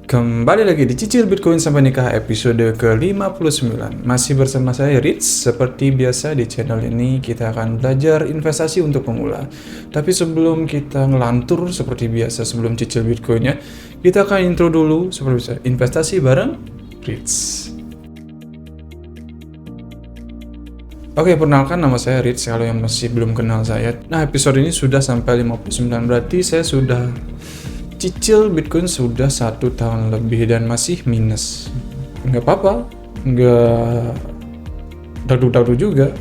Kembali lagi di Cicil Bitcoin Sampai Nikah episode ke-59. Masih bersama saya Rich. Seperti biasa di channel ini kita akan belajar investasi untuk pemula. Tapi sebelum kita ngelantur seperti biasa sebelum cicil Bitcoinnya, kita akan intro dulu seperti biasa. Investasi bareng Rich. Oke, perkenalkan nama saya Rich kalau yang masih belum kenal saya. Nah, episode ini sudah sampai 59, berarti saya sudah cicil Bitcoin sudah 1 tahun lebih dan masih minus. Nggak apa-apa, nggak dadu-dadu juga.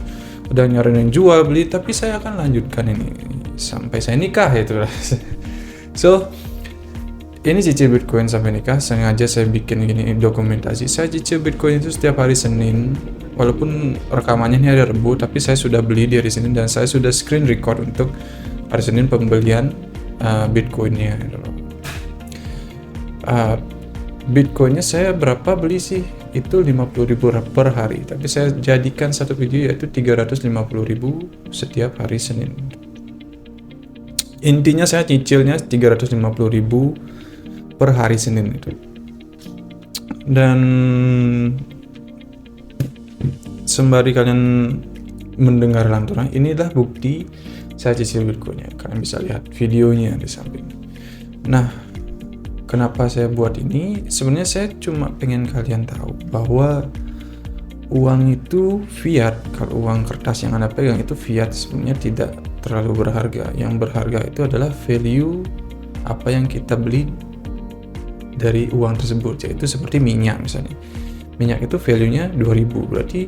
Udah nyaranin jual beli, tapi saya akan lanjutkan ini sampai saya nikah itu. So, ini cicil Bitcoin sampai nikah. Sengaja saya bikin gini dokumentasi. Saya cicil Bitcoin itu setiap hari Senin. Walaupun rekamannya ini hari Rabu, tapi saya sudah beli di hari Senin dan saya sudah screen record untuk hari Senin pembelian Bitcoinnya. Bitcoinnya saya berapa beli sih? Itu 50.000 per hari. Tapi saya jadikan satu video yaitu 350.000 setiap hari Senin. Intinya saya cicilnya 350.000 per hari Senin itu. Dan sembari kalian mendengar lanturan, inilah bukti saya cicil Bitcoinnya. Kalian bisa lihat videonya di samping. Nah, kenapa saya buat ini? Sebenarnya saya cuma pengen kalian tahu bahwa uang itu fiat. Kalau uang kertas yang Anda pegang itu fiat, sebenarnya tidak terlalu berharga. Yang berharga itu adalah value apa yang kita beli dari uang tersebut, yaitu seperti minyak misalnya. Minyak itu value-nya 2.000, berarti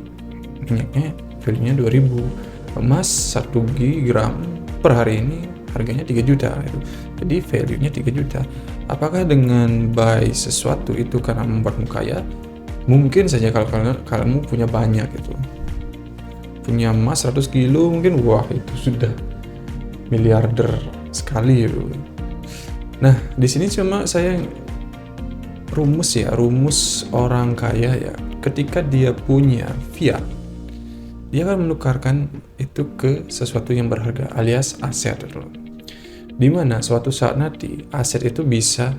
minyaknya value-nya 2.000. Emas 1 gram per hari ini harganya 3 juta gitu. Jadi value-nya 3 juta. Apakah dengan buy sesuatu itu karena membuatmu kaya? Mungkin saja kalau kamu punya banyak gitu. Punya emas 100 kilo mungkin wah itu sudah miliarder sekali gitu. Nah, di sini cuma saya rumus orang kaya ya. Ketika dia punya fiat, dia akan menukarkan itu ke sesuatu yang berharga alias aset gitu. Dimana suatu saat nanti aset itu bisa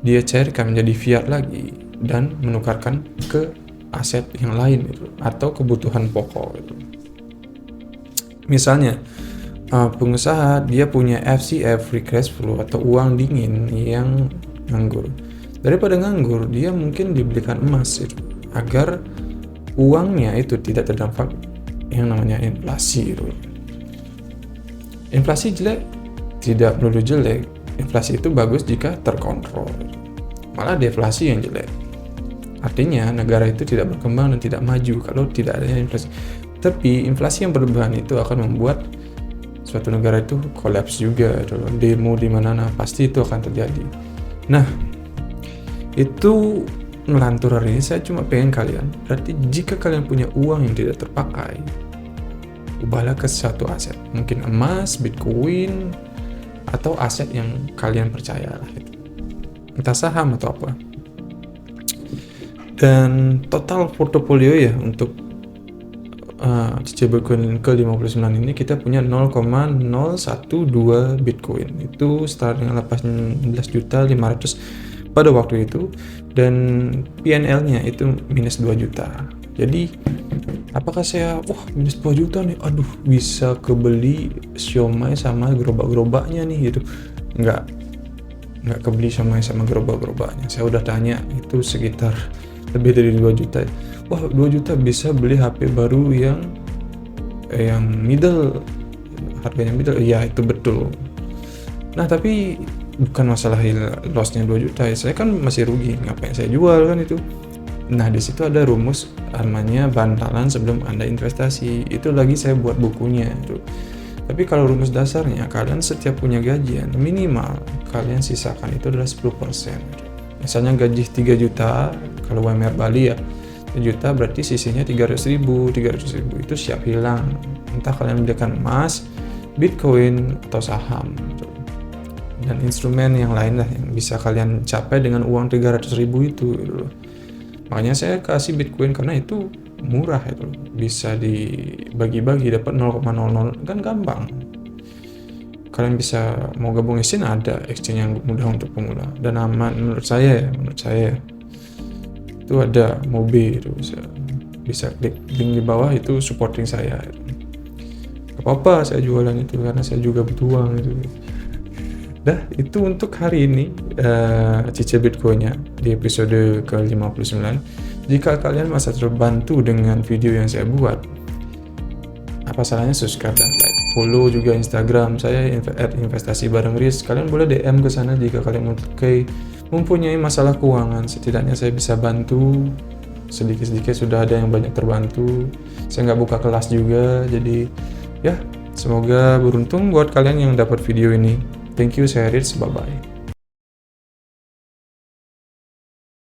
dia cairkan menjadi fiat lagi dan menukarkan ke aset yang lain itu atau kebutuhan pokok itu. Misalnya pengusaha dia punya FCF, free cash flow atau uang dingin yang nganggur. Daripada nganggur, dia mungkin dibelikan emas itu agar uangnya itu tidak terdampak yang namanya inflasi itu. Inflasi jelek? Tidak melulu jelek. Inflasi itu bagus jika terkontrol. Malah deflasi yang jelek. Artinya negara itu tidak berkembang dan tidak maju kalau tidak adanya inflasi. Tapi inflasi yang berlebihan itu akan membuat suatu negara itu kolaps juga. Demo di mana-mana pasti itu akan terjadi. Nah, itu ngelantur hari ini saya cuma pengen kalian. Berarti jika kalian punya uang yang tidak terpakai, ubahlah ke satu aset. Mungkin emas, Bitcoin, atau aset yang kalian percaya lah itu. Entah saham atau apa. Dan total portofolio ya untuk cicil Bitcoin ke-59 ini kita punya 0,012 Bitcoin. Itu setara dengan 18.500.000 pada waktu itu, dan PNL-nya itu minus 2 juta. Jadi apakah saya minus 2 juta nih, aduh bisa kebeli siomay sama gerobak-gerobaknya nih gitu? Nggak kebeli siomay sama gerobak-gerobaknya. Saya udah tanya, itu sekitar lebih dari 2 juta. 2 juta bisa beli HP baru yang middle, harganya middle. Ya itu betul. Nah tapi bukan masalah lossnya 2 juta ya, saya kan masih rugi, ngapain saya jual kan itu. Nah di situ ada rumus namanya bantalan sebelum Anda investasi. Itu lagi saya buat bukunya itu. Tapi kalau rumus dasarnya, kalian setiap punya gajian minimal kalian sisakan itu adalah 10%. Misalnya gaji 3 juta, kalau UMR Bali ya 3 juta, berarti sisinya 300.000 itu siap hilang. Entah kalian belikan emas, Bitcoin atau saham dan instrumen yang lain lah yang bisa kalian capai dengan uang 300.000 itu gitu. Makanya saya kasih Bitcoin karena itu murah itu, bisa dibagi-bagi dapat 0,00 kan gampang. kalian bisa mau gabung exchange, ada exchange yang mudah untuk pemula dan aman menurut saya itu ada Mobi, itu bisa klik link di bawah, itu supporting saya. Gak apa-apa saya jualan itu karena saya juga butuh uang itu. Dah, itu untuk hari ini cicil Bitcoin-nya di episode ke-59. Jika kalian merasa terbantu dengan video yang saya buat, apa salahnya subscribe dan like. Follow juga Instagram saya @investasi_bareng_riz. Kalian boleh DM ke sana jika kalian mempunyai masalah keuangan. Setidaknya saya bisa bantu sedikit-sedikit, sudah ada yang banyak terbantu. Saya nggak buka kelas juga, jadi ya semoga beruntung buat kalian yang dapat video ini. Thank you, saya Riz, bye bye.